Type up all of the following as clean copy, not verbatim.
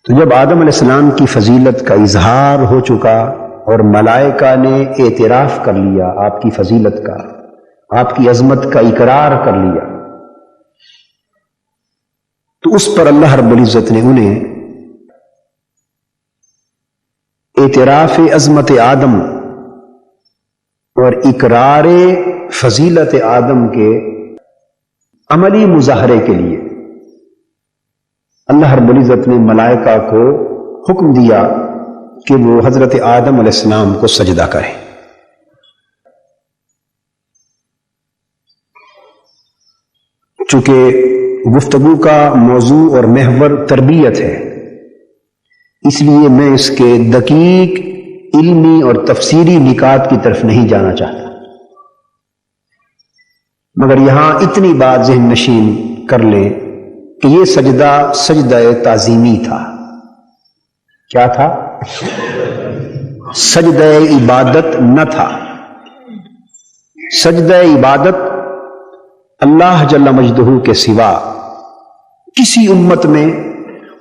تو جب آدم علیہ السلام کی فضیلت کا اظہار ہو چکا اور ملائکہ نے اعتراف کر لیا آپ کی فضیلت کا، آپ کی عظمت کا اقرار کر لیا، تو اس پر اللہ رب العزت نے انہیں اعتراف عظمت آدم اور اقرار فضیلت آدم کے عملی مظاہرے کے لیے اللہ رب العزت نے ملائکہ کو حکم دیا کہ وہ حضرت آدم علیہ السلام کو سجدہ کریں۔ چونکہ گفتگو کا موضوع اور محور تربیت ہے، اس لیے میں اس کے دقیق علمی اور تفسیری نکات کی طرف نہیں جانا چاہتا، مگر یہاں اتنی بات ذہن نشین کر لیں کہ یہ سجدہ سجدہ تعظیمی تھا۔ کیا تھا؟ سجدہ عبادت نہ تھا۔ سجدہ عبادت اللہ جل مجدہ کے سوا کسی امت میں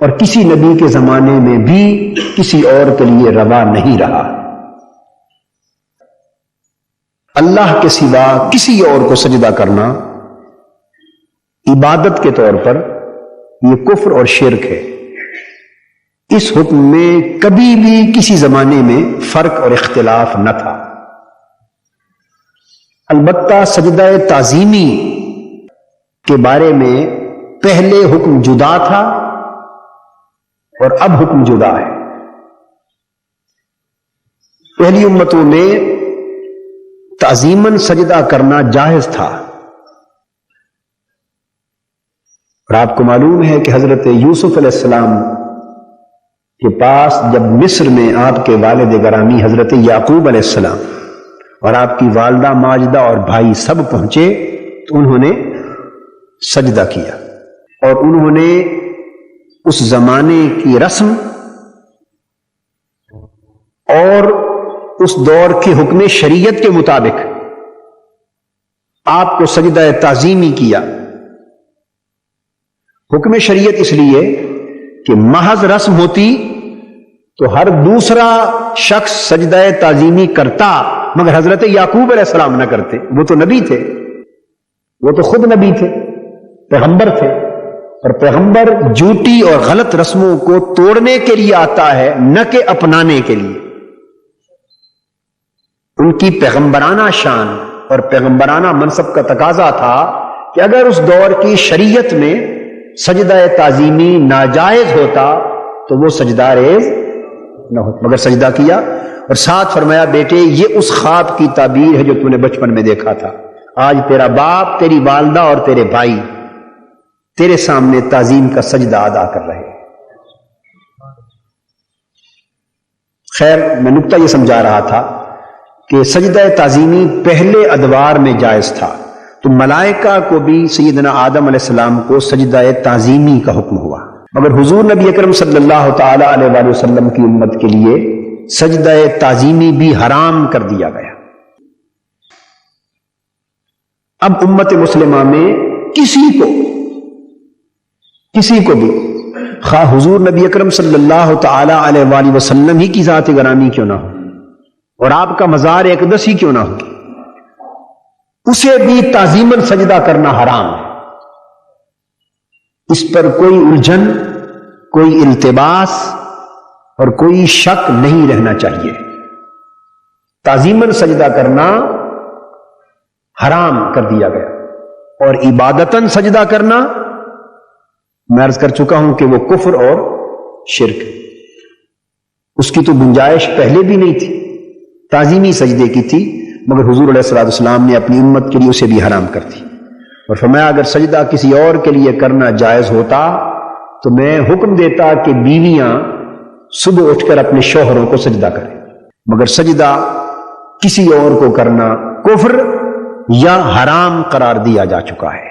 اور کسی نبی کے زمانے میں بھی کسی اور کے لیے روا نہیں رہا۔ اللہ کے سوا کسی اور کو سجدہ کرنا عبادت کے طور پر یہ کفر اور شرک ہے۔ اس حکم میں کبھی بھی کسی زمانے میں فرق اور اختلاف نہ تھا۔ البتہ سجدہ تعظیمی کے بارے میں پہلے حکم جدا تھا اور اب حکم جدا ہے۔ پہلی امتوں میں تعظیماً سجدہ کرنا جائز تھا، اور آپ کو معلوم ہے کہ حضرت یوسف علیہ السلام کے پاس جب مصر میں آپ کے والد گرامی حضرت یعقوب علیہ السلام اور آپ کی والدہ ماجدہ اور بھائی سب پہنچے تو انہوں نے سجدہ کیا، اور انہوں نے اس زمانے کی رسم اور اس دور کے حکم شریعت کے مطابق آپ کو سجدہ تعظیمی کیا۔ حکم شریعت اس لیے کہ محض رسم ہوتی تو ہر دوسرا شخص سجدہ تعظیمی کرتا، مگر حضرت یعقوب علیہ السلام نہ کرتے۔ وہ تو نبی تھے، وہ تو خود نبی تھے، پیغمبر تھے، اور پیغمبر جھوٹی اور غلط رسموں کو توڑنے کے لیے آتا ہے، نہ کہ اپنانے کے لیے۔ ان کی پیغمبرانہ شان اور پیغمبرانہ منصب کا تقاضا تھا کہ اگر اس دور کی شریعت میں سجدہ تعظیمی ناجائز ہوتا تو وہ سجدہ ریز نہ ہوتا، مگر سجدہ کیا، اور ساتھ فرمایا بیٹے یہ اس خواب کی تعبیر ہے جو تو نے بچپن میں دیکھا تھا۔ آج تیرا باپ، تیری والدہ اور تیرے بھائی تیرے سامنے تعظیم کا سجدہ ادا کر رہے ہیں۔ خیر، میں نکتہ یہ سمجھا رہا تھا کہ سجدہ تعظیمی پہلے ادوار میں جائز تھا، تو ملائکہ کو بھی سیدنا آدم علیہ السلام کو سجدہ تعظیمی کا حکم ہوا، مگر حضور نبی اکرم صلی اللہ تعالی علیہ وآلہ وسلم کی امت کے لیے سجدہ تعظیمی بھی حرام کر دیا گیا۔ اب امت مسلمہ میں کسی کو بھی خواہ حضور نبی اکرم صلی اللہ تعالی علیہ وآلہ وسلم ہی کی ذات گرامی کیوں نہ ہو اور آپ کا مزار اقدس ہی کیوں نہ ہو، اسے بھی تعظیماً سجدہ کرنا حرام ہے۔ اس پر کوئی الجھن، کوئی التباس اور کوئی شک نہیں رہنا چاہیے۔ تعظیماً سجدہ کرنا حرام کر دیا گیا، اور عبادتاً سجدہ کرنا میں عرض کر چکا ہوں کہ وہ کفر اور شرک، اس کی تو گنجائش پہلے بھی نہیں تھی، تعظیمی سجدے کی تھی، مگر حضور علیہ الصلوۃ والسلام نے اپنی امت کے لیے اسے بھی حرام کر دی، اور فرمایا اگر سجدہ کسی اور کے لیے کرنا جائز ہوتا تو میں حکم دیتا کہ بیویاں صبح اٹھ کر اپنے شوہروں کو سجدہ کریں، مگر سجدہ کسی اور کو کرنا کفر یا حرام قرار دیا جا چکا ہے۔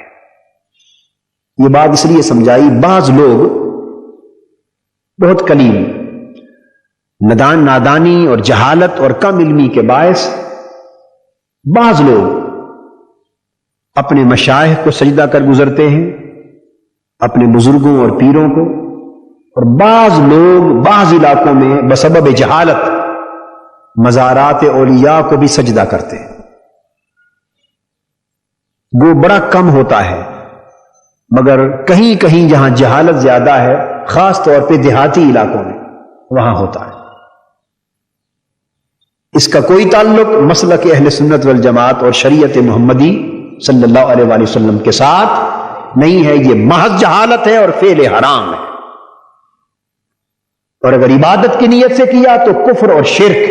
یہ بات اس لیے سمجھائی، بعض لوگ بہت کلیم نادانی اور جہالت اور کم علمی کے باعث بعض لوگ اپنے مشائخ کو سجدہ کر گزرتے ہیں، اپنے بزرگوں اور پیروں کو، اور بعض لوگ بعض علاقوں میں بسبب جہالت مزارات اولیاء کو بھی سجدہ کرتے ہیں. وہ بڑا کم ہوتا ہے، مگر کہیں کہیں جہاں جہالت زیادہ ہے، خاص طور پہ دیہاتی علاقوں میں، وہاں ہوتا ہے. اس کا کوئی تعلق مسلک اہل سنت والجماعت اور شریعت محمدی صلی اللہ علیہ وآلہ وسلم کے ساتھ نہیں ہے. یہ محض جہالت ہے اور فعل حرام ہے. اور اگر عبادت کی نیت سے کیا تو کفر اور شرک.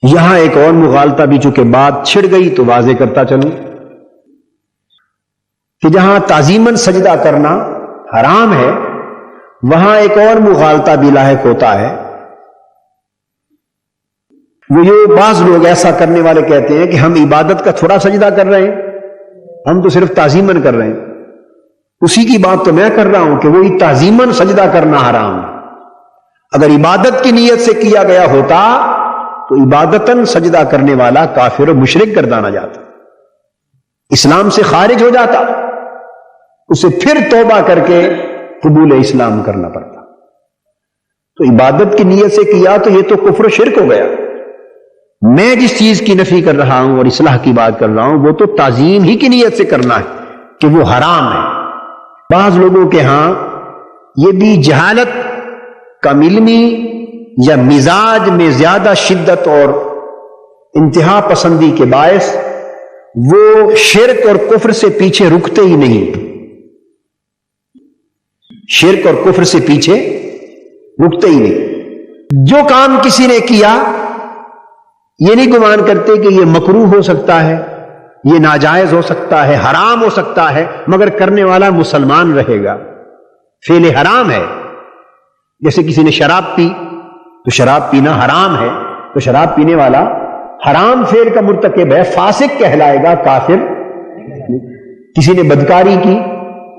یہاں ایک اور مغالطہ بھی، چونکہ بات چھڑ گئی تو واضح کرتا چلوں کہ جہاں تعظیماً سجدہ کرنا حرام ہے، وہاں ایک اور مغالطہ بھی لاحق ہوتا ہے. وہ یہ بعض لوگ ایسا کرنے والے کہتے ہیں کہ ہم عبادت کا تھوڑا سجدہ کر رہے ہیں، ہم تو صرف تعظیماً کر رہے ہیں. اسی کی بات تو میں کر رہا ہوں کہ وہی تعظیماً سجدہ کرنا حرام ہے. اگر عبادت کی نیت سے کیا گیا ہوتا تو عبادتاً سجدہ کرنے والا کافر و مشرک گردانا جاتا، اسلام سے خارج ہو جاتا، اسے پھر توبہ کر کے قبول اسلام کرنا پڑتا. تو عبادت کی نیت سے کیا تو یہ تو کفر و شرک ہو گیا. میں جس چیز کی نفی کر رہا ہوں اور اصلاح کی بات کر رہا ہوں وہ تو تعظیم ہی کی نیت سے کرنا ہے کہ وہ حرام ہے. بعض لوگوں کے ہاں یہ بھی جہالت، کم علمی یا مزاج میں زیادہ شدت اور انتہا پسندی کے باعث وہ شرک اور کفر سے پیچھے رکتے ہی نہیں. شرک اور کفر سے پیچھے رکتے ہی نہیں. جو کام کسی نے کیا یہ نہیں گمان کرتے کہ یہ مکروہ ہو سکتا ہے، یہ ناجائز ہو سکتا ہے، حرام ہو سکتا ہے، مگر کرنے والا مسلمان رہے گا. فعل حرام ہے. جیسے کسی نے شراب پی تو شراب پینا حرام ہے، تو شراب پینے والا حرام فعل کا مرتکب ہے، فاسق کہلائے گا، کافر. کسی نے بدکاری کی،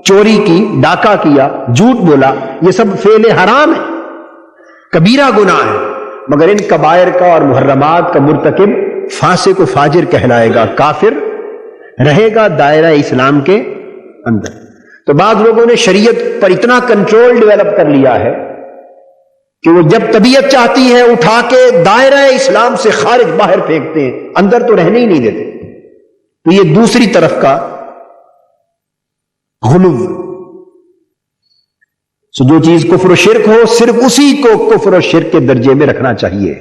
چوری کی، ڈاکہ کیا، جھوٹ بولا، یہ سب فعل حرام ہے، کبیرہ گناہ ہے، مگر ان کبائر کا اور محرمات کا مرتکب فاسق و فاجر کہلائے گا، کافر رہے گا دائرہ اسلام کے اندر. تو بعض لوگوں نے شریعت پر اتنا کنٹرول ڈیولپ کر لیا ہے کہ وہ جب طبیعت چاہتی ہے اٹھا کے دائرہ اسلام سے خارج باہر پھینکتے ہیں، اندر تو رہنے ہی نہیں دیتے. تو یہ دوسری طرف کا غلو. سو جو چیز کفر و شرک ہو صرف اسی کو کفر و شرک کے درجے میں رکھنا چاہیے.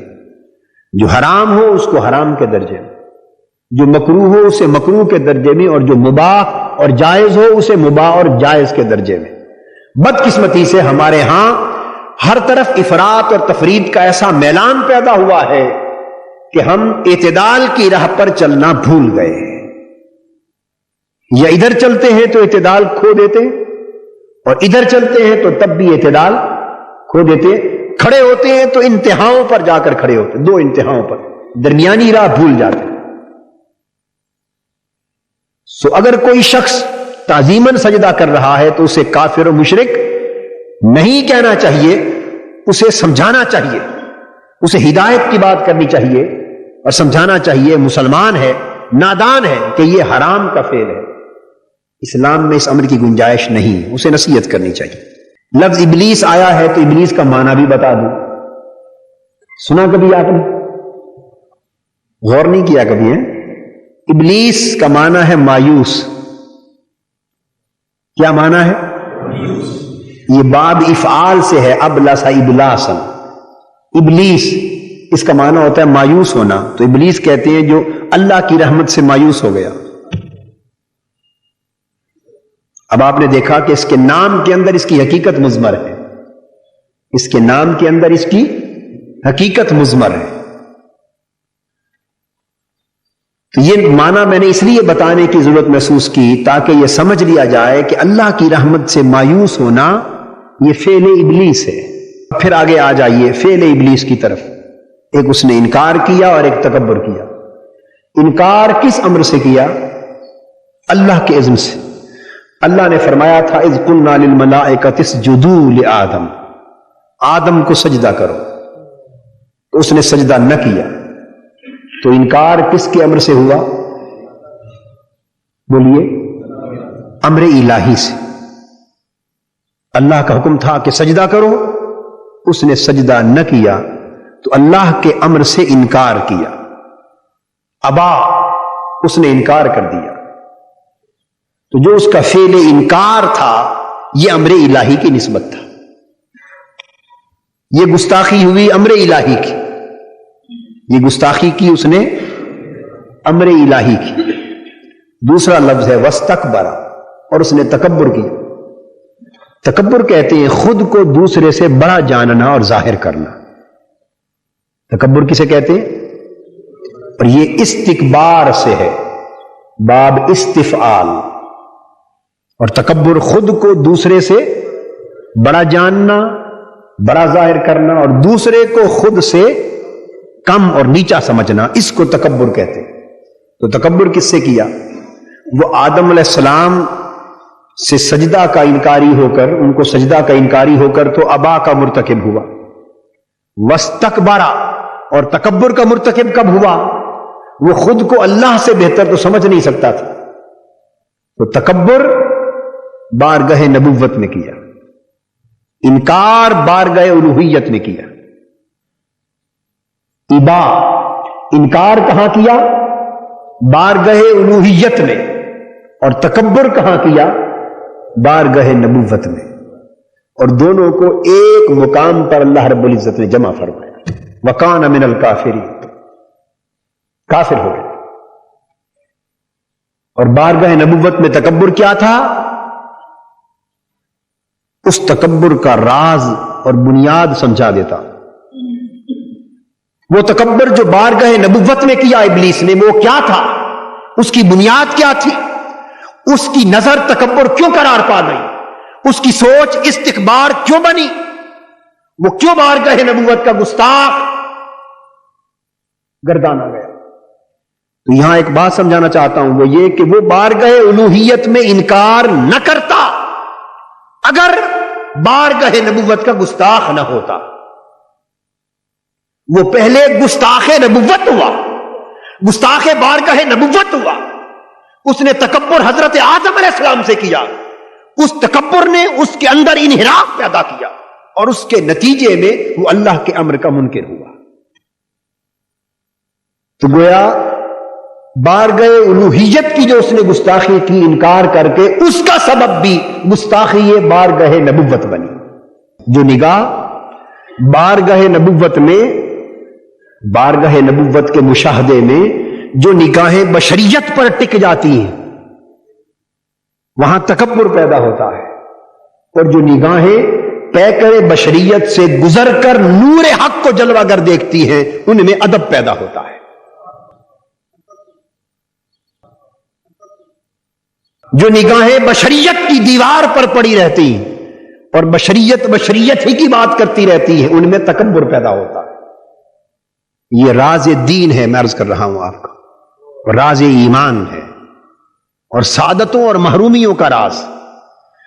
جو حرام ہو اس کو حرام کے درجے میں، جو مکروہ ہو اسے مکروہ کے درجے میں، اور جو مباح اور جائز ہو اسے مباح اور جائز کے درجے میں. بدقسمتی سے ہمارے ہاں ہر طرف افراط اور تفرید کا ایسا میلان پیدا ہوا ہے کہ ہم اعتدال کی راہ پر چلنا بھول گئے. یا ادھر چلتے ہیں تو اعتدال کھو دیتے ہیں، اور ادھر چلتے ہیں تو تب بھی اعتدال کھو دیتے ہیں. کھڑے ہوتے ہیں تو انتہاؤں پر جا کر کھڑے ہوتے ہیں، دو انتہاؤں پر، درمیانی راہ بھول جاتے ہیں. سو اگر کوئی شخص تعظیماً سجدہ کر رہا ہے تو اسے کافر و مشرک نہیں کہنا چاہیے، اسے سمجھانا چاہیے، اسے ہدایت کی بات کرنی چاہیے اور سمجھانا چاہیے مسلمان ہے، نادان ہے کہ یہ حرام کا فعل ہے، اسلام میں اس امر کی گنجائش نہیں، اسے نصیحت کرنی چاہیے. لفظ ابلیس آیا ہے تو ابلیس کا معنی بھی بتا دوں. سنا کبھی آپ نے؟ غور نہیں کیا کبھی؟ ابلیس کا معنی ہے مایوس. کیا معنی ہے؟ یہ باب افعال سے ہے، ابلس ابلاسا. ابلیس اس کا معنی ہوتا ہے مایوس ہونا. تو ابلیس کہتے ہیں جو اللہ کی رحمت سے مایوس ہو گیا. اب آپ نے دیکھا کہ اس کے نام کے اندر اس کی حقیقت مضمر ہے، اس کے نام کے اندر اس کی حقیقت مضمر ہے. تو یہ معنی میں نے اس لیے بتانے کی ضرورت محسوس کی تاکہ یہ سمجھ لیا جائے کہ اللہ کی رحمت سے مایوس ہونا یہ فعل ابلیس ہے. پھر آگے آ جائیے فعل ابلیس کی طرف. ایک اس نے انکار کیا اور ایک تکبر کیا. انکار کس امر سے کیا؟ اللہ کے اذن سے. اللہ نے فرمایا تھا اذ قلنا للملائکۃ اسجدوا لآدم، آدم کو سجدہ کرو، تو اس نے سجدہ نہ کیا. تو انکار کس کے امر سے ہوا؟ بولیے، امر الہی سے. اللہ کا حکم تھا کہ سجدہ کرو، اس نے سجدہ نہ کیا تو اللہ کے امر سے انکار کیا، ابا، اس نے انکار کر دیا۔ تو جو اس کا فعل انکار تھا یہ امر الہی کی نسبت تھا، یہ گستاخی ہوئی امر الہی کی، یہ گستاخی کی اس نے امر الہی کی۔ دوسرا لفظ ہے وستکبر، اور اس نے تکبر کیا۔ تکبر کہتے ہیں خود کو دوسرے سے بڑا جاننا اور ظاہر کرنا، تکبر کسے کہتے ہیں؟ اور یہ استکبار سے ہے، باب استفعال، اور تکبر خود کو دوسرے سے بڑا جاننا، بڑا ظاہر کرنا، اور دوسرے کو خود سے کم اور نیچا سمجھنا، اس کو تکبر کہتے ہیں۔ تو تکبر کس سے کیا؟ وہ آدم علیہ السلام سے سجدہ کا انکاری ہو کر، ان کو سجدہ کا انکاری ہو کر تو ابا کا مرتکب ہوا۔ وستکبرا، اور تکبر کا مرتکب کب ہوا؟ وہ خود کو اللہ سے بہتر تو سمجھ نہیں سکتا تھا، تو تکبر بارگاہ نبوت میں کیا، انکار بارگاہ الوہیت میں کیا۔ ابا، انکار کہاں کیا؟ بارگاہ الوہیت میں، اور تکبر کہاں کیا؟ بارگاہ نبوت میں، اور دونوں کو ایک مقام پر اللہ رب العزت نے جمع فرمایا۔ وَكَانَ مِنَ الْكَافِرِينَ، کافر ہو گئے۔ اور بارگاہ نبوت میں تکبر کیا تھا؟ اس تکبر کا راز اور بنیاد سمجھا دیتا۔ وہ تکبر جو بارگاہ نبوت میں کیا ابلیس نے، وہ کیا تھا؟ اس کی بنیاد کیا تھی؟ اس کی نظر تکبر کیوں قرار پا گئی؟ اس کی سوچ استکبار کیوں بنی؟ وہ کیوں بارگاہ نبوت کا گستاخ گردانا گیا؟ تو یہاں ایک بات سمجھانا چاہتا ہوں، وہ یہ کہ وہ بارگاہ الوہیت میں انکار نہ کرتا اگر بارگاہ نبوت کا گستاخ نہ ہوتا۔ وہ پہلے گستاخ نبوت ہوا، گستاخ بارگاہ نبوت ہوا۔ اس نے تکبر حضرت آدم علیہ السلام سے کیا، اس تکبر نے اس کے اندر انحراف پیدا کیا، اور اس کے نتیجے میں وہ اللہ کے امر کا منکر ہوا۔ تو گویا بارگاہ الوہیت کی جو اس نے گستاخی کی انکار کر کے، اس کا سبب بھی گستاخی بارگاہ نبوت بنی۔ جو نگاہ بارگاہ نبوت میں، بارگاہ نبوت کے مشاہدے میں جو نگاہیں بشریت پر ٹک جاتی ہیں، وہاں تکبر پیدا ہوتا ہے، اور جو نگاہیں پیکر بشریت سے گزر کر نور حق کو جلوہ گر دیکھتی ہیں، ان میں ادب پیدا ہوتا ہے۔ جو نگاہیں بشریت کی دیوار پر پڑی رہتی ہیں اور بشریت ہی کی بات کرتی رہتی ہے، ان میں تکبر پیدا ہوتا ہے۔ یہ راز دین ہے، میں عرض کر رہا ہوں آپ کو، راز ایمان ہے، اور سعادتوں اور محرومیوں کا راز۔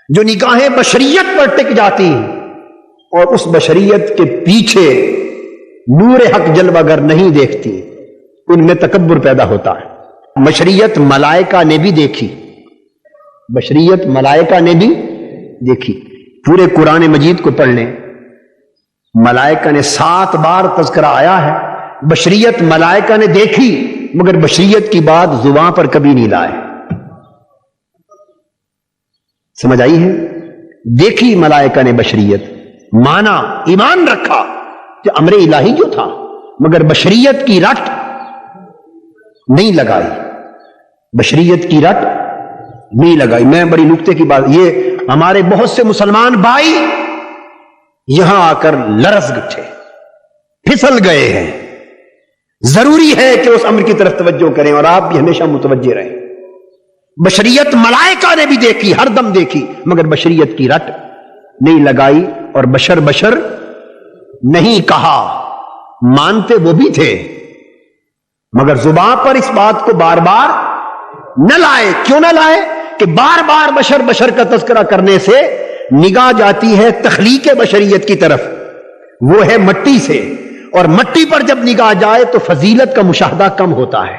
جو نگاہیں بشریت پر ٹک جاتی ہیں اور اس بشریت کے پیچھے نور حق جلوہ گر نہیں دیکھتی، ان میں تکبر پیدا ہوتا ہے۔ بشریت ملائکہ نے بھی دیکھی، بشریت ملائکہ نے بھی دیکھی۔ پورے قرآن مجید کو پڑھ لیں، ملائکہ نے 7 بار تذکرہ آیا ہے، بشریت ملائکہ نے دیکھی، مگر بشریت کی بات زبان پر کبھی نہیں لائے۔ سمجھ آئی ہے؟ دیکھی ملائکہ نے بشریت، مانا ایمان رکھا کہ امر الہی جو تھا، مگر بشریت کی رٹ نہیں لگائی، بشریت کی رٹ نہیں لگائی۔ میں بڑی نکتے کی بات، یہ ہمارے بہت سے مسلمان بھائی یہاں آ کر لرز گئے، پھسل گئے ہیں۔ ضروری ہے کہ اس امر کی طرف توجہ کریں، اور آپ بھی ہمیشہ متوجہ رہیں۔ بشریت ملائکہ نے بھی دیکھی، ہر دم دیکھی، مگر بشریت کی رٹ نہیں لگائی، اور بشر نہیں کہا۔ مانتے وہ بھی تھے، مگر زبان پر اس بات کو بار بار نہ لائے۔ کیوں نہ لائے؟ کہ بار بار بشر کا تذکرہ کرنے سے نگاہ جاتی ہے تخلیق بشریت کی طرف، وہ ہے مٹی سے، اور مٹی پر جب نگاہ جائے تو فضیلت کا مشاہدہ کم ہوتا ہے۔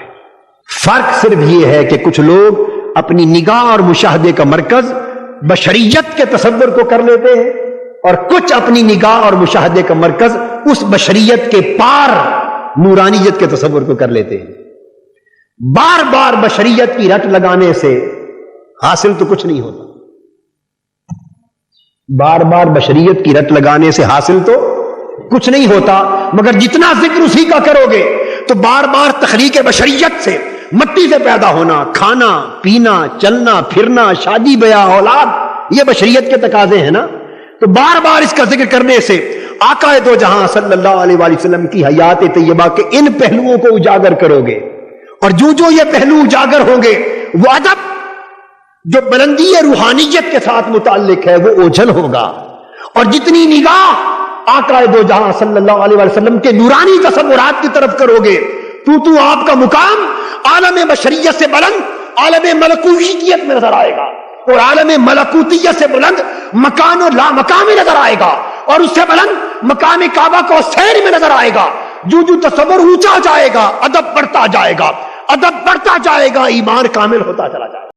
فرق صرف یہ ہے کہ کچھ لوگ اپنی نگاہ اور مشاہدے کا مرکز بشریت کے تصور کو کر لیتے ہیں اور کچھ اپنی نگاہ اور مشاہدے کا مرکز اس بشریت کے پار نورانیت کے تصور کو کر لیتے ہیں. بار بار بشریت کی رٹ لگانے سے حاصل تو کچھ نہیں ہوتا. بار بار بشریت کی رٹ لگانے سے حاصل تو کچھ نہیں ہوتا، مگر جتنا ذکر اسی کا کرو گے تو بار بار تخلیق بشریت سے، مٹی سے پیدا ہونا، کھانا پینا، چلنا پھرنا، شادی بیاہ، اولاد، یہ بشریت کے تقاضے ہیں نا. تو بار بار اس کا ذکر کرنے سے آقا دو جہاں صلی اللہ علیہ وآلہ وسلم کی حیات طیبہ کے ان پہلوؤں کو اجاگر کرو گے، اور جو جو یہ پہلو اجاگر ہوں گے وہ ادب جو بلندی روحانیت کے ساتھ متعلق ہے وہ اوجھل ہوگا. اور جتنی نگاہ آقا دو جہاں صلی اللہ علیہ وآلہ وسلم کے نورانی تصورات کی طرف کرو گے تو آپ کا مقام عالم بشریت سے بلند عالم ملکوتیت میں نظر آئے گا، اور عالم ملکوتیت سے بلند مکان و لا مقام میں نظر آئے گا، اور اس سے بلند مقام کعبہ کو سیر میں نظر آئے گا. جو جو تصور اونچا جائے گا ادب بڑھتا جائے گا، ادب بڑھتا جائے گا، ایمان کامل ہوتا چلا جائے گا.